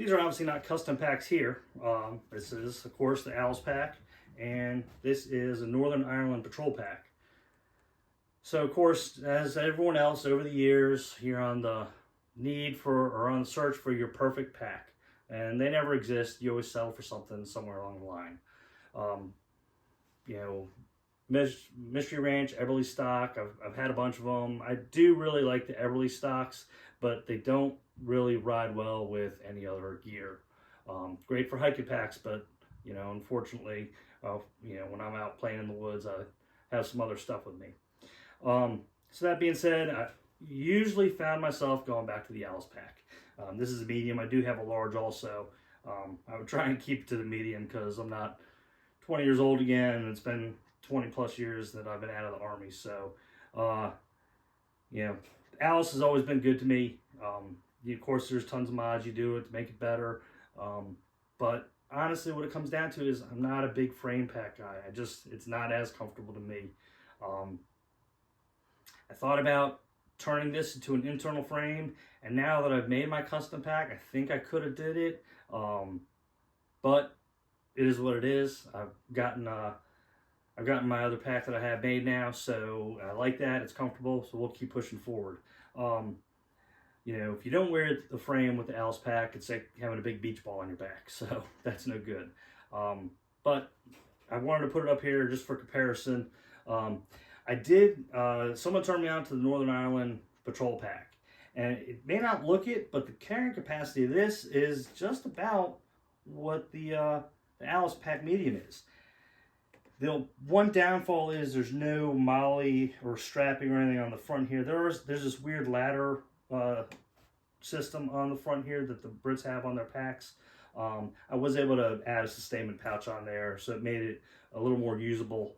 These are obviously not custom packs here. This is, of course, the Owls pack, and this is a Northern Ireland Patrol pack. So, of course, as everyone else over the years, you're on the need for, or on the search for your perfect pack. And they never exist. You always settle for something somewhere along the line. You know, Mystery Ranch, Eberly stock, I've had a bunch of them. I do really like the Eberly stocks, but they don't really ride well with any other gear. Great for hiking packs, but, you know, unfortunately, you know, when I'm out playing in the woods, I have some other stuff with me. So that being said, I usually found myself going back to the Owls pack. This is a medium. I do have a large also. I would try and keep it to the medium because I'm not 20 years old again, and it's been 20 plus years that I've been out of the Army. So, you know, Owls has always been good to me. Of course, there's tons of mods you do it to make it better. But honestly, what it comes down to is I'm not a big frame pack guy. It's not as comfortable to me. I thought about turning this into an internal frame, and now that I've made my custom pack, I think I could have did it. But it is what it is. I've gotten my other pack that I have made now, so I like that. It's comfortable, so we'll keep pushing forward. You know, if you don't wear the frame with the Owls pack, it's like having a big beach ball on your back, so that's no good. But I wanted to put it up here just for comparison. I did, someone turned me on to the Northern Ireland Patrol pack, and it may not look it, but the carrying capacity of this is just about what the Owls pack medium is. The one downfall is there's no molly or strapping or anything on the front here. There's this weird ladder system on the front here that the Brits have on their packs. I was able to add a sustainment pouch on there, so it made it a little more usable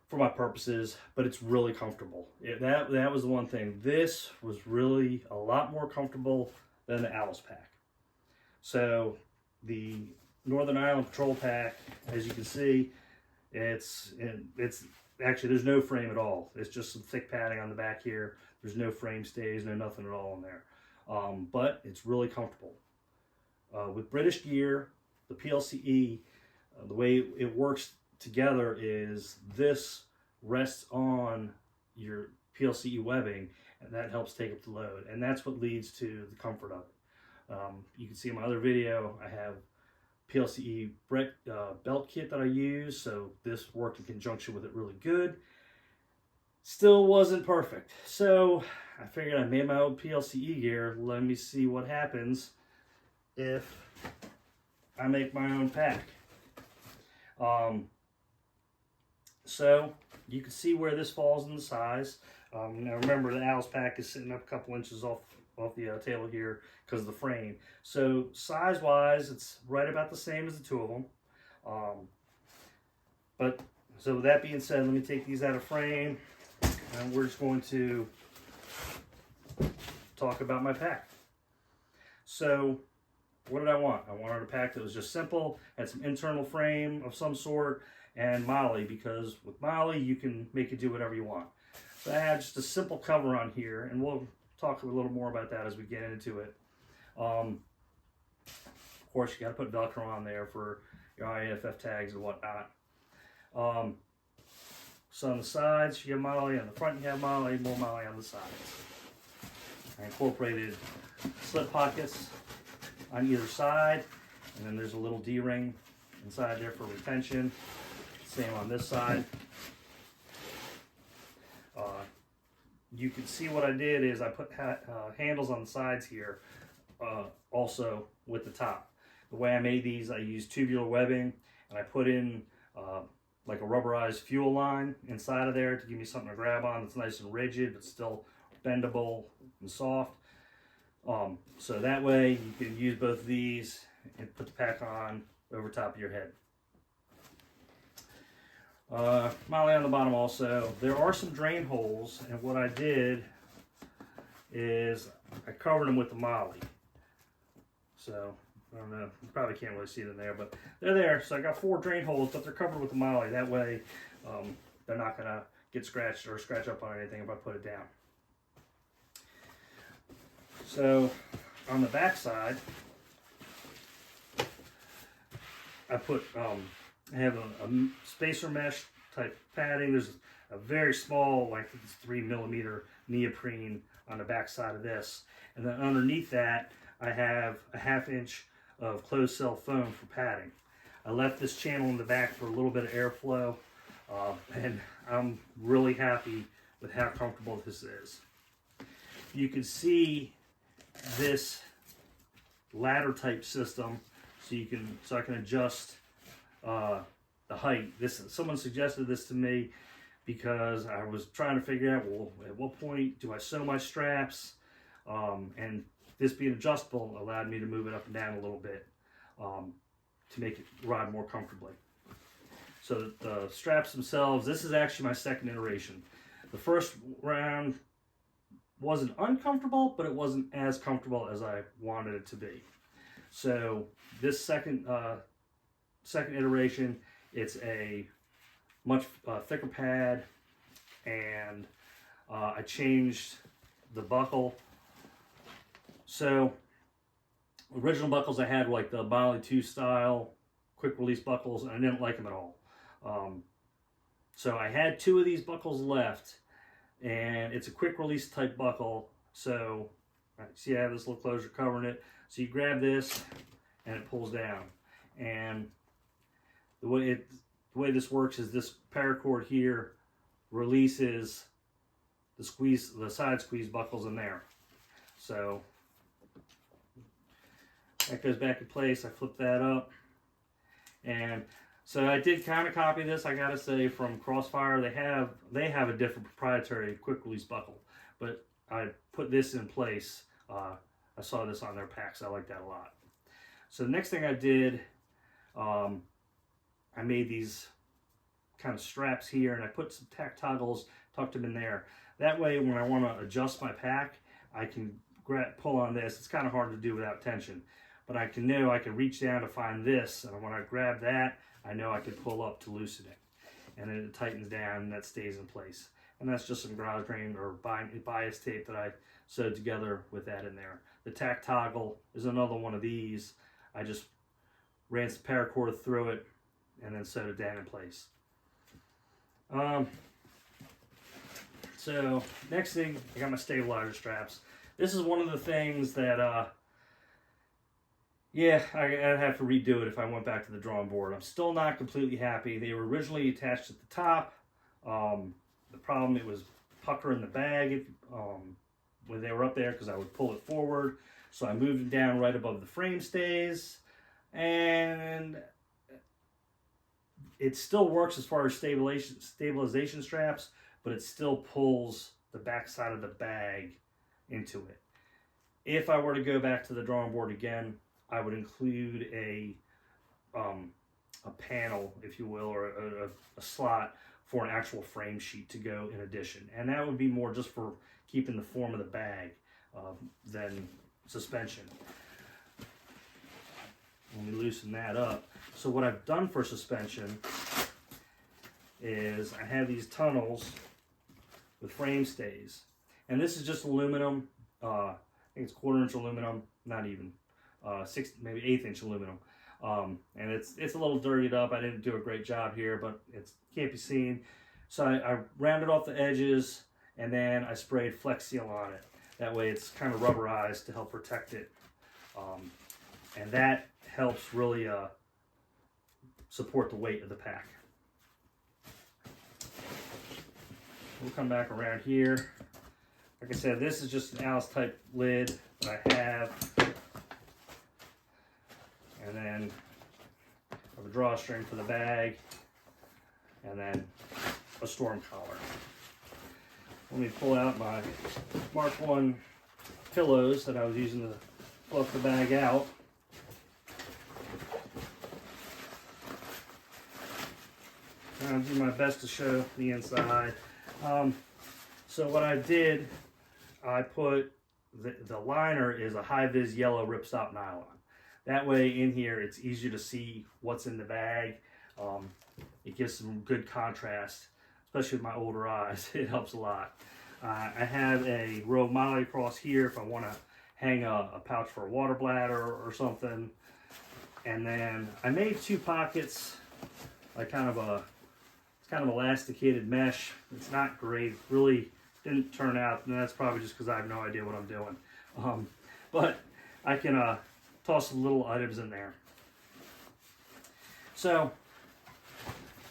for my purposes, but it's really comfortable. That was the one thing. This was really a lot more comfortable than the Owls pack. So the Northern Ireland Patrol pack, as you can see, it's actually, there's no frame at all. It's just some thick padding on the back here. There's no frame stays, no nothing at all in there. But it's really comfortable. With British gear, the PLCE, the way it works together is this rests on your PLCE webbing, and that helps take up the load, and that's what leads to the comfort of it. You can see in my other video, I have PLCE belt kit that I use, so this worked in conjunction with it really good. Still wasn't perfect, so I figured I made my own PLCE gear. Let me see what happens if I make my own pack. So you can see where this falls in the size. Now remember, the Owls pack is sitting up a couple inches off the table here because of the frame. So size wise, it's right about the same as the two of them. But so with that being said, let me take these out of frame, and we're just going to talk about my pack. So what did I want? I wanted a pack that was just simple, had some internal frame of some sort, and molly, because with molly you can make it do whatever you want. So I had just a simple cover on here, and we'll talk a little more about that as we get into it. Of course, you got to put Velcro on there for your IAFF tags and whatnot. So on the sides you have molly, on the front you have molly, more molly on the sides. I incorporated slip pockets on either side, and then there's a little D-ring inside there for retention. Same on this side. You can see what I did is I put handles on the sides here, also with the top. The way I made these, I used tubular webbing, and I put in like a rubberized fuel line inside of there to give me something to grab on that's nice and rigid but still bendable and soft. So that way you can use both of these and put the pack on over top of your head. Molly on the bottom also. There are some drain holes, and what I did is I covered them with the molly. So, I don't know, you probably can't really see them there, but they're there. So I got 4 drain holes, but they're covered with the molly. That way, they're not going to get scratched or scratch up on anything if I put it down. So, on the back side, I put, I have a spacer mesh type padding. There's a very small, like it's 3mm neoprene on the back side of this. And then underneath that, I have a 1/2 inch of closed cell foam for padding. I left this channel in the back for a little bit of airflow, and I'm really happy with how comfortable this is. You can see this ladder type system, so I can adjust the height. Someone suggested this to me because I was trying to figure out, well, at what point do I sew my straps? And this being adjustable allowed me to move it up and down a little bit to make it ride more comfortably. So the straps themselves, this is actually my second iteration. The first round wasn't uncomfortable, but it wasn't as comfortable as I wanted it to be. So this second iteration, it's a much thicker pad, and I changed the buckle. So original buckles I had were like the Molly 2 style quick release buckles, and I didn't like them at all. So I had 2 of these buckles left, and it's a quick release type buckle. So see, I have this little closure covering it. So you grab this and it pulls down, and the way this works is this paracord here releases the side squeeze buckles in there. So that goes back in place. I flip that up, and so I did kind of copy this, I gotta say, from Crossfire. They have a different proprietary quick release buckle, but I put this in place. I saw this on their packs. I like that a lot. So the next thing I did, I made these kind of straps here, and I put some tack toggles, tucked them in there. That way, when I want to adjust my pack, I can pull on this. It's kind of hard to do without tension, but I can reach down to find this, and when I grab that, I know I can pull up to loosen it, and then it tightens down, and that stays in place. And that's just some garage grain or bias tape that I sewed together with that in there. The tack toggle is another one of these. I just ran some paracord through it and then sewed it down in place. So next thing, I got my stabilizer straps. This is one of the things that, yeah, I'd have to redo it if I went back to the drawing board. I'm still not completely happy. They were originally attached at the top. The problem, it was puckering the bag when they were up there because I would pull it forward. So I moved it down right above the frame stays, and it still works as far as stabilization straps, but it still pulls the back side of the bag into it. If I were to go back to the drawing board again, I would include a panel, if you will, or a slot for an actual frame sheet to go in addition. And that would be more just for keeping the form of the bag than suspension. Let me loosen that up. So what I've done for suspension is I have these tunnels with frame stays. And this is just aluminum. I think it's 1/4 inch aluminum, not even. Maybe 1/8 inch aluminum. And it's a little dirtied up. I didn't do a great job here, but it can't be seen. So I rounded off the edges, and then I sprayed Flex Seal on it. That way it's kind of rubberized to help protect it. And that helps really support the weight of the pack. We'll come back around here. Like I said, this is just an Alice type lid that I have. And then I have a drawstring for the bag, and then a storm collar. Let me pull out my Mark I pillows that I was using to fluff the bag out. I'll do my best to show the inside. So what I did, I put the liner is a high-vis yellow ripstop nylon. That way in here it's easier to see what's in the bag. It gives some good contrast, especially with my older eyes. It helps a lot. I have a row of Molly across here if I want to hang a pouch for a water bladder or something. And then I made 2 pockets, like it's kind of elasticated mesh. It's not great, really didn't turn out, and that's probably just because I have no idea what I'm doing. But I can toss some little items in there. So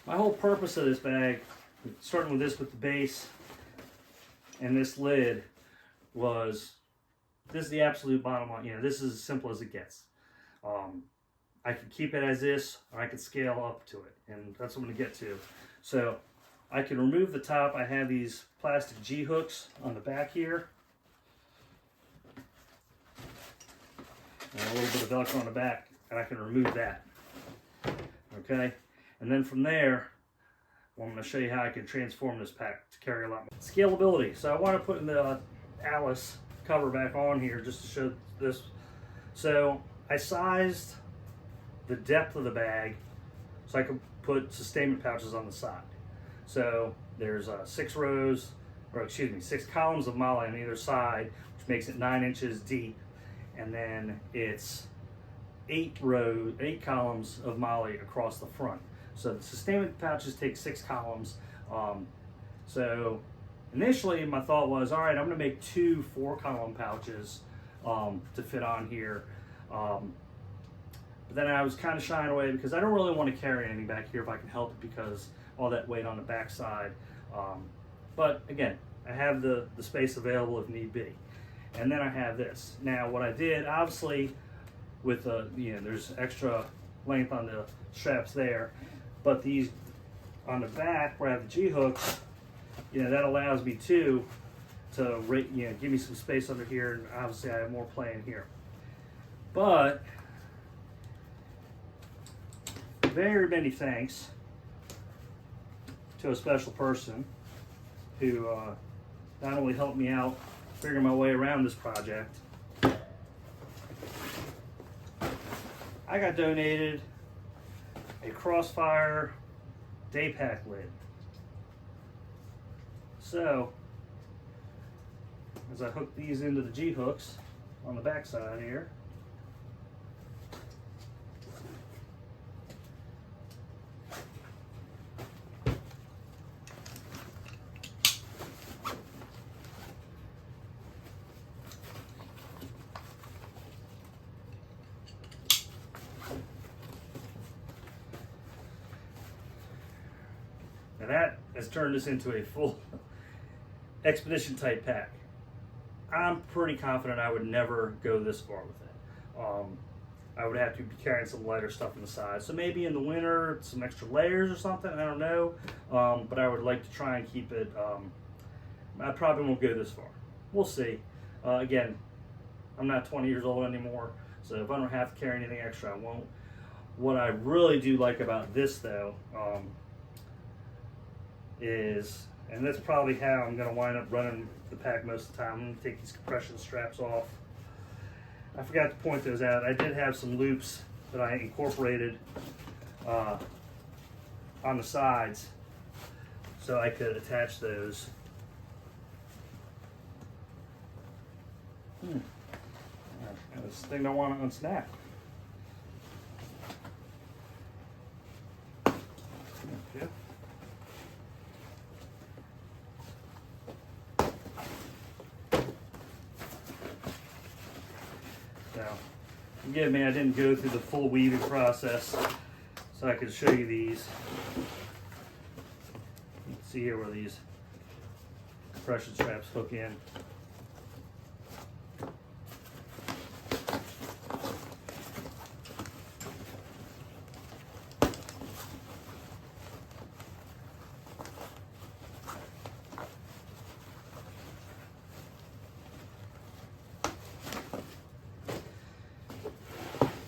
my whole purpose of this bag, starting with this with the base and this lid, was this is the absolute bottom line. You know, this is as simple as it gets. I can keep it as this, or I can scale up to it, and that's what I'm going to get to. So I can remove the top. I have these plastic G hooks on the back here, and a little bit of Velcro on the back, and I can remove that. Okay, and then from there, I'm going to show you how I can transform this pack to carry a lot more. Scalability. So I want to put the Alice cover back on here just to show this. So I sized the depth of the bag so I could put sustainment pouches on the side. So there's 6 columns of MOLLE on either side, which makes it 9 inches deep, and then it's 8 columns of MOLLE across the front. So the sustainment pouches take 6 columns. So initially my thought was, all right, I'm gonna make 2 4-column pouches to fit on here. But then I was kind of shying away because I don't really want to carry anything back here if I can help it, because all that weight on the back side. But again, I have the space available if need be. And then I have this. Now what I did, obviously, with there's extra length on the straps there, but these on the back where I have the G hooks, that allows me to give me some space under here, and obviously I have more play in here. But very many thanks to a special person who not only helped me out figuring my way around this project. I got donated a Crossfire day pack lid. So as I hook these into the G hooks on the back side here, now that has turned this into a full expedition type pack. I'm pretty confident I would never go this far with it. I would have to be carrying some lighter stuff on the side. So maybe in the winter, some extra layers or something, I don't know. But I would like to try and keep it, I probably won't go this far. We'll see. Again, I'm not 20 years old anymore, so if I don't have to carry anything extra, I won't. What I really do like about this though, is, and that's probably how I'm going to wind up running the pack most of the time. I'm going to take these compression straps off. I forgot to point those out. I did have some loops that I incorporated on the sides so I could attach those. This thing don't want to unsnap. Okay. Now, forgive me, I didn't go through the full weaving process, so I could show you these. You can see here where these compression straps hook in.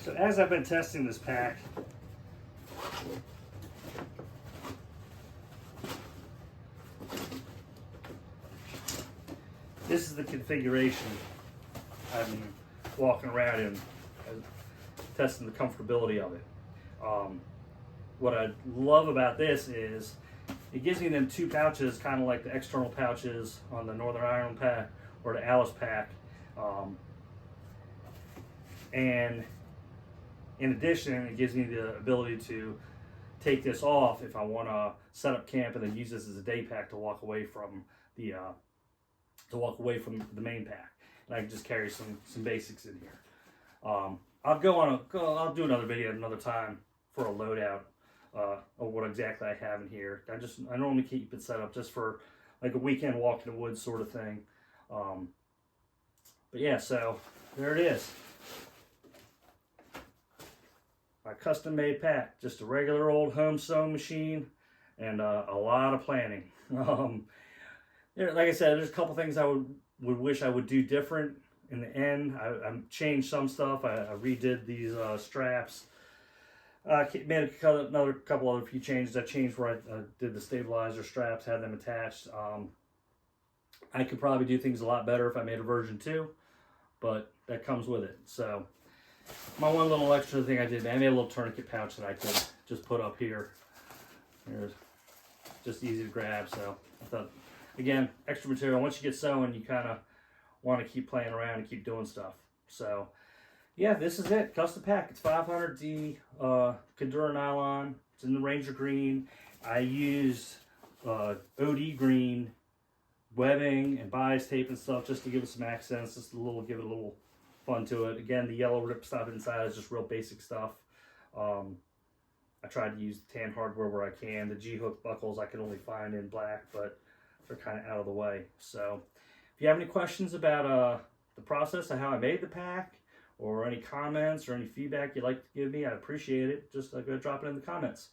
So as I've been testing this pack, this is the configuration I've been walking around in, testing the comfortability of it. What I love about this is it gives me them 2 pouches, kind of like the external pouches on the Northern Ireland pack or the Alice pack. And In addition, it gives me the ability to take this off if I want to set up camp and then use this as a day pack to walk away from the main pack, and I can just carry some basics in here. I'll do another video another time for a loadout of what exactly I have in here. I normally keep it set up just for like a weekend walk in the woods sort of thing. But yeah, so there it is. My custom made pack, just a regular old home sewing machine and a lot of planning. Like I said, there's a couple things I would wish I would do different in the end. I changed some stuff. I redid these straps. Made another couple other few changes. I changed where I did the stabilizer straps, had them attached. I could probably do things a lot better if I made a version 2, but that comes with it. So my one little extra thing I did, I made a little tourniquet pouch that I could just put up here. There's just easy to grab. So I thought, again, extra material. Once you get sewing, you kind of want to keep playing around and keep doing stuff. So yeah, this is it. Custom pack. It's 500D Condura nylon. It's in the Ranger green. I used OD green webbing and bias tape and stuff just to give it some accents, just give it a little fun to it. Again, the yellow ripstop inside is just real basic stuff. I tried to use tan hardware where I can. The G-hook buckles I can only find in black, but they're kind of out of the way. So if you have any questions about the process of how I made the pack, or any comments or any feedback you'd like to give me, I'd appreciate it. Just go drop it in the comments.